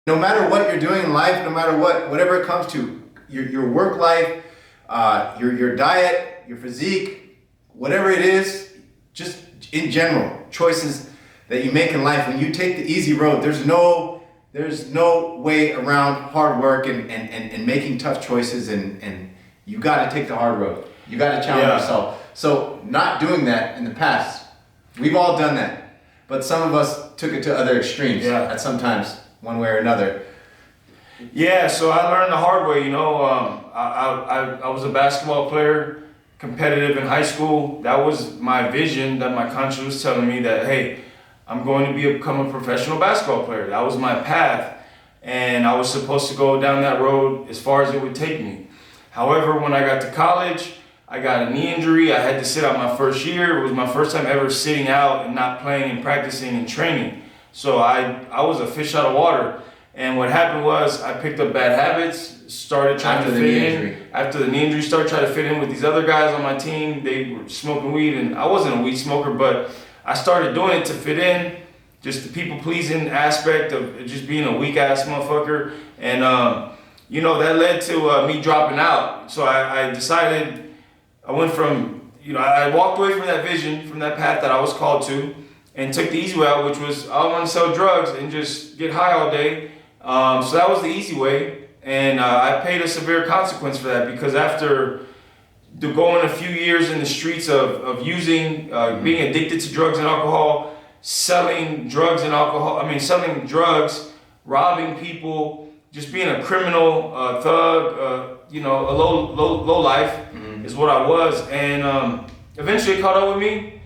No matter what you're doing in life, no matter whatever it comes to, your work life, your diet, your physique, whatever it is, just in general, choices that you make in life, when you take the easy road, there's no way around hard work and making tough choices, and you gotta take the hard road. You gotta challenge yourself. So not doing that in the past, we've all done that, but some of us took it to other extremes at sometimes, one way or another. Yeah, so I learned the hard way, I was a basketball player, competitive in high school. That was my vision, that my conscience was telling me that, hey, I'm going to become a professional basketball player. That was my path, and I was supposed to go down that road as far as it would take me. However, when I got to college, I got a knee injury. I had to sit out my first year. It was my first time ever sitting out and not playing and practicing and training. So I was a fish out of water. And what happened was I picked up bad habits, started trying to fit in. After the knee injury, started trying to fit in with these other guys on my team. They were smoking weed, and I wasn't a weed smoker, but I started doing it to fit in, just the people-pleasing aspect of just being a weak-ass motherfucker. And, that led to me dropping out. So I decided, I went from, I walked away from that vision, from that path that I was called to, and took the easy way out, which was I want to sell drugs and just get high all day. So that was the easy way, and I paid a severe consequence for that, because after going a few years in the streets of using, being addicted to drugs and alcohol, selling drugs, robbing people, just being a criminal, thug, a low life is what I was, and eventually it caught up with me.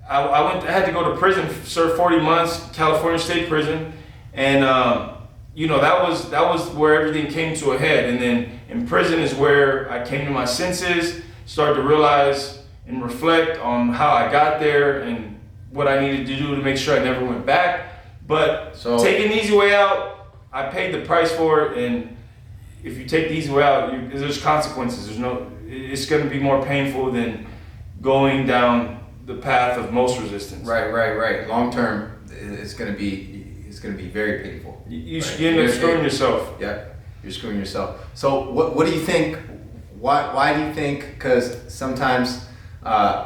I had to go to prison, serve 40 months, California State Prison, and that was where everything came to a head. And then in prison is where I came to my senses, started to realize and reflect on how I got there and what I needed to do to make sure I never went back. But taking the easy way out, I paid the price for it. And if you take the easy way out, there's consequences. It's going to be more painful than going down the path of most resistance. Right. Long term, it's going to be very painful. You end up screwing yourself. Yeah, you're screwing yourself. So what do you think? Why do you think? Because sometimes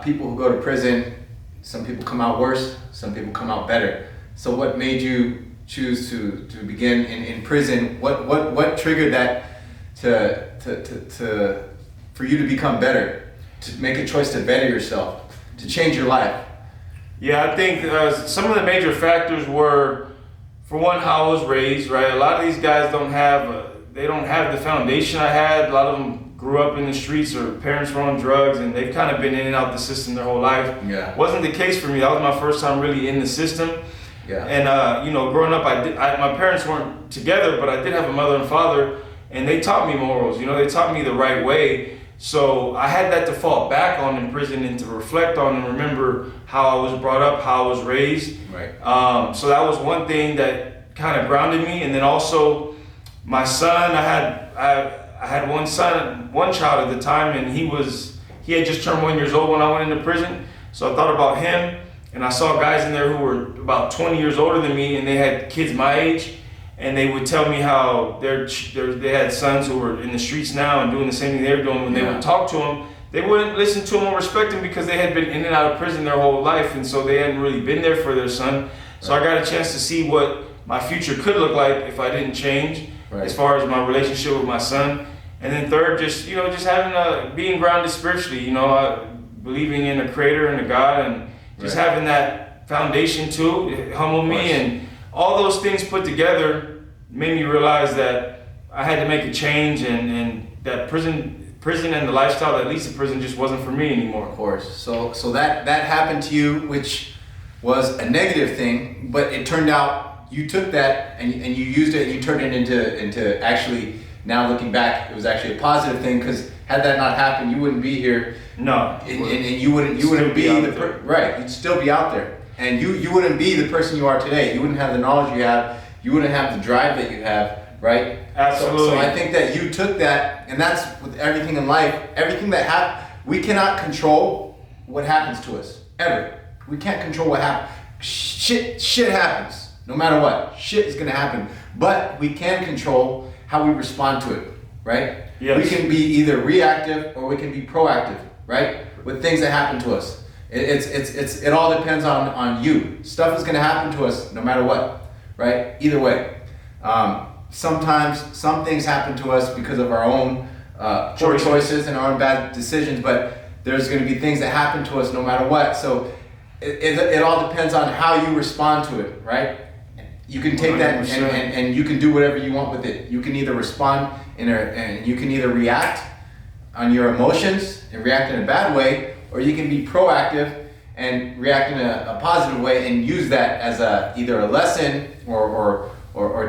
people who go to prison, some people come out worse, some people come out better. So what made you choose to begin in prison? What triggered that for you to become better, to make a choice to better yourself, to change your life? Yeah, I think some of the major factors were, for one, how I was raised, right? A lot of these guys don't have the foundation I had. A lot of them grew up in the streets, or parents were on drugs, and they've kind of been in and out the system their whole life. Yeah. Wasn't the case for me. That was my first time really in the system. Yeah. And growing up, my parents weren't together, but I did have a mother and father, and they taught me morals. They taught me the right way. So I had that to fall back on in prison and to reflect on and remember how I was brought up, how I was raised. Right. So that was one thing that kind of grounded me. And then also my son, I had one child at the time, and he had just turned 1 year old when I went into prison. So I thought about him, and I saw guys in there who were about 20 years older than me, and they had kids my age. And they would tell me how they had sons who were in the streets now and doing the same thing they were doing. When they would talk to them, they wouldn't listen to them or respect them, because they had been in and out of prison their whole life, and so they hadn't really been there for their son. So I got a chance to see what my future could look like if I didn't change, as far as my relationship with my son. And then third, just having being grounded spiritually, believing in a creator and a God, and just having that foundation too, it humbled me. And all those things put together made me realize that I had to make a change, and that prison and the lifestyle, at least in prison, just wasn't for me anymore. Of course. So that happened to you, which was a negative thing, but it turned out you took that and you used it and you turned it into actually, now looking back, it was actually a positive thing, because had that not happened, you wouldn't be here. No. And you wouldn't be right. You'd still be out there. And you wouldn't be the person you are today. You wouldn't have the knowledge you have. You wouldn't have the drive that you have, right? Absolutely. So I think that you took that, and that's with everything in life. Everything that we cannot control what happens to us. ever. We can't control what happens. Shit happens, no matter what. Shit is gonna happen, but we can control how we respond to it, right? Yes. We can be either reactive or we can be proactive, right? With things that happen to us. It all depends on you. Stuff is gonna happen to us no matter what, right? Either way. Sometimes some things happen to us because of our own poor choices and our own bad decisions, but there's going to be things that happen to us no matter what. So it all depends on how you respond to it, right? You can take that and you can do whatever you want with it. You can either respond and you can either react on your emotions and react in a bad way, or you can be proactive and react in a positive way and use that as either a lesson or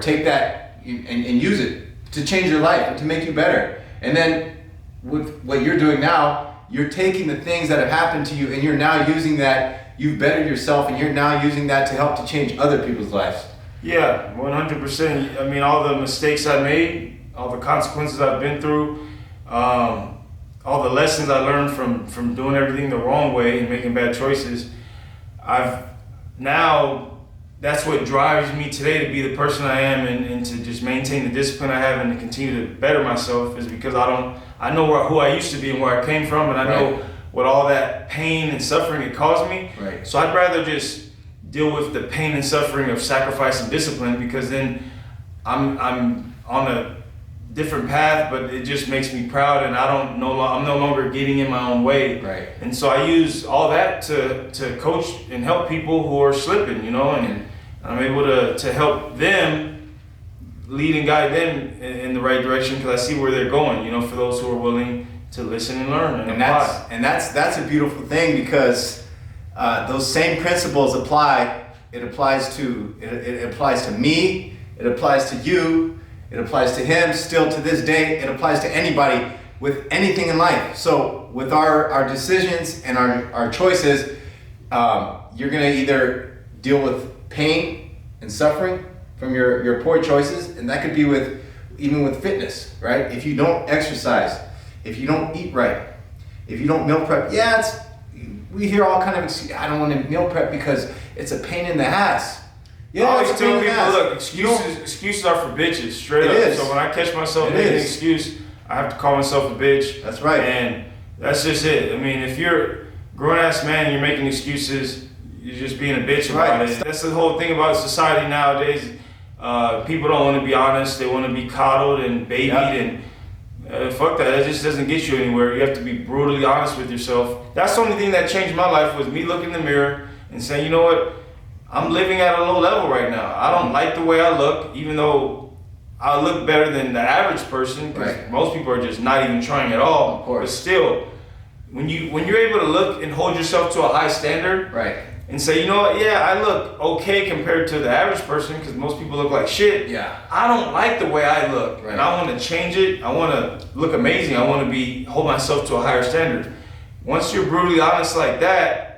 take that and use it to change your life and to make you better. And then with what you're doing now, you're taking the things that have happened to you and you're now using that, you've bettered yourself and you're now using that to help to change other people's lives. Yeah, 100%. I mean, all the mistakes I made, all the consequences I've been through, all the lessons I learned from doing everything the wrong way and making bad choices, that's what drives me today to be the person I am and to just maintain the discipline I have and to continue to better myself, is because I know who I used to be and where I came from, and I know what all that pain and suffering it caused me. Right. So I'd rather just deal with the pain and suffering of sacrifice and discipline, because then I'm on a different path, but it just makes me proud, and I'm no longer getting in my own way. Right. And so I use all that to coach and help people who are slipping, and I'm able to help them, lead and guide them in the right direction, because I see where they're going, for those who are willing to listen and learn and apply. That's a beautiful thing, because those same principles apply. It applies to me, it applies to you, it applies to him still to this day, it applies to anybody with anything in life. So with our decisions and our choices, you're gonna either deal with pain and suffering from your poor choices, and that could be even with fitness, right? If you don't exercise, if you don't eat right, if you don't meal prep, we hear all kind of excuses. I don't want to meal prep because it's a pain in the ass. Yeah, I always tell people, look, excuses are for bitches, straight up. Is. So when I catch myself making an excuse, I have to call myself a bitch. That's right. And that's just it. I mean, if you're a grown-ass man and you're making excuses, you're just being a bitch about it. That's the whole thing about society nowadays. People don't want to be honest. They want to be coddled and babied, and fuck that. That just doesn't get you anywhere. You have to be brutally honest with yourself. That's the only thing that changed my life, was me looking in the mirror and saying, you know what? I'm living at a low level right now. I don't like the way I look, even though I look better than the average person, because most people are just not even trying at all. Of course. But still, when you're able to look and hold yourself to a high standard, and say, you know what, I look okay compared to the average person, because most people look like shit. Yeah. I don't like the way I look, and I want to change it. I want to look amazing. I want to hold myself to a higher standard. Once you're brutally honest like that,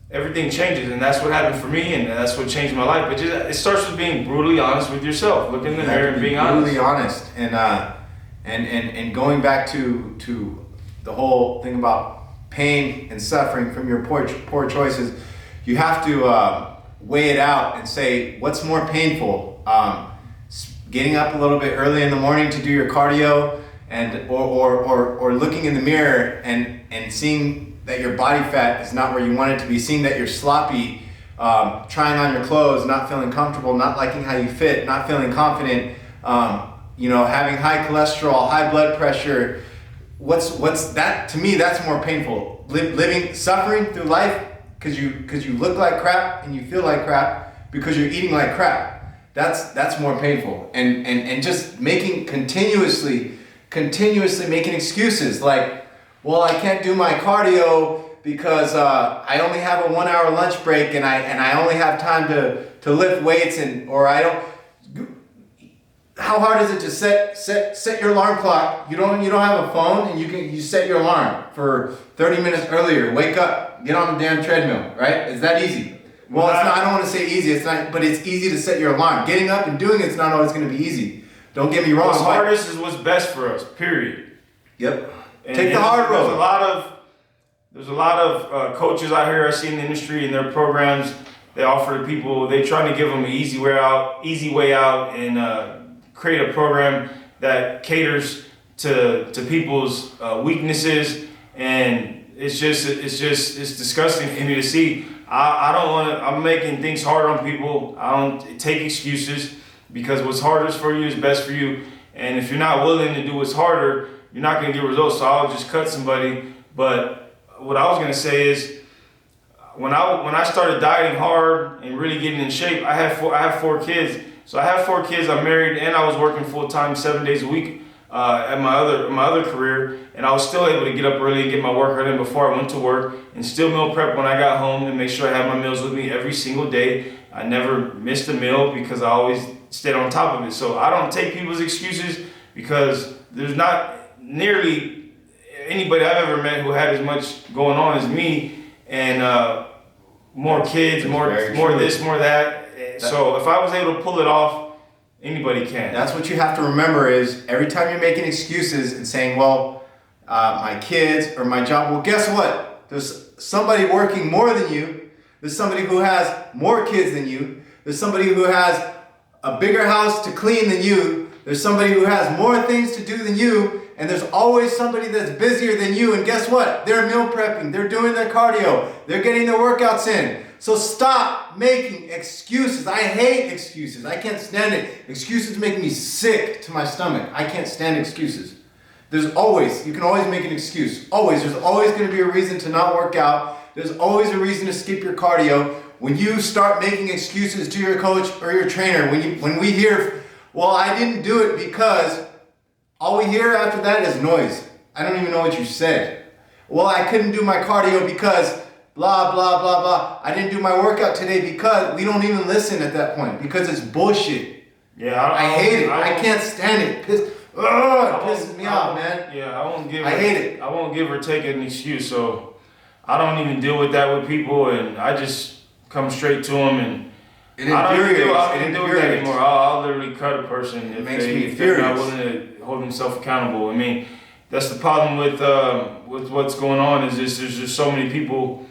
everything changes, and that's what happened for me, and that's what changed my life. But it starts with being brutally honest with yourself, looking in the mirror and being honest. Brutally honest, and going back to the whole thing about pain and suffering from your poor choices. You have to weigh it out and say, what's more painful? Getting up a little bit early in the morning to do your cardio, or looking in the mirror and seeing that your body fat is not where you want it to be, seeing that you're sloppy, trying on your clothes, not feeling comfortable, not liking how you fit, not feeling confident, having high cholesterol, high blood pressure. What's that? To me, that's more painful. Suffering through life because you look like crap and you feel like crap because you're eating like crap. That's more painful. And just continuously making excuses like, well, I can't do my cardio because I only have a 1 hour lunch break and I only have time to lift weights, or I don't. How hard is it to set your alarm clock? You don't have a phone, and you set your alarm for 30 minutes earlier. Wake up, get on the damn treadmill, right? Is that easy? Well, it's not. I don't want to say easy. It's not, but it's easy to set your alarm. Getting up and doing it's not always going to be easy. Don't get me wrong. What's hardest is what's best for us. Period. Yep. And Take the hard road. there's a lot of coaches out here I see in the industry in their programs. They offer to people, they trying to give them an easy way out, and create a program that caters to people's weaknesses, and it's disgusting for me to see. I don't want to. I'm making things harder on people. I don't take excuses, because what's hardest for you is best for you. And if you're not willing to do what's harder, you're not going to get results. So I'll just cut somebody. But what I was going to say is, when I started dieting hard and really getting in shape, I have four kids. So I have 4 kids. I'm married, and I was working full time 7 days a week at my other career, and I was still able to get up early and get my workout in before I went to work, and still meal prep when I got home, and make sure I had my meals with me every single day. I never missed a meal because I always stayed on top of it. So I don't take people's excuses, because there's not nearly anybody I've ever met who had as much going on as me, and more kids, more this, more that. So if I was able to pull it off, anybody can. That's what you have to remember, is every time you're making excuses and saying, well, my kids or my job, well, guess what? There's somebody working more than you. There's somebody who has more kids than you. There's somebody who has a bigger house to clean than you. There's somebody who has more things to do than you. And there's always somebody that's busier than you. And guess what? They're meal prepping. They're doing their cardio. They're getting their workouts in. So stop making excuses. I hate excuses. I can't stand it. Excuses make me sick to my stomach. I can't stand excuses. You can always make an excuse. Always. There's always going to be a reason to not work out. There's always a reason to skip your cardio. When you start making excuses to your coach or your trainer, when we hear, well, I didn't do it because, all we hear after that is noise. I don't even know what you said. Well, I couldn't do my cardio because blah, blah, blah, blah. I didn't do my workout today because, we don't even listen at that point, because it's bullshit. Yeah, I hate it. I can't stand it. It pisses me off, man. Yeah, I hate it. I won't give or take an excuse. So I don't even deal with that with people, and I just come straight to them, and I don't even deal with that anymore. I'll literally cut a person if they're not willing to hold themselves accountable. I mean, that's the problem with what's going on, is there's just so many people.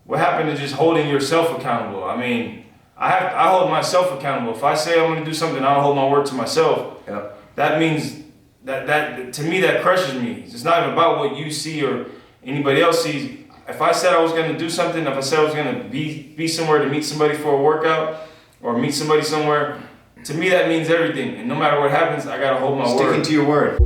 What happened to just holding yourself accountable? I mean, I hold myself accountable. If I say I'm going to do something, I'll hold my word to myself. Yep. That means that to me, that crushes me. It's not even about what you see or anybody else sees. If I said I was going to do something, if I said I was going to be somewhere to meet somebody for a workout or meet somebody somewhere, to me that means everything. And no matter what happens, I got to hold my word. Sticking to your word.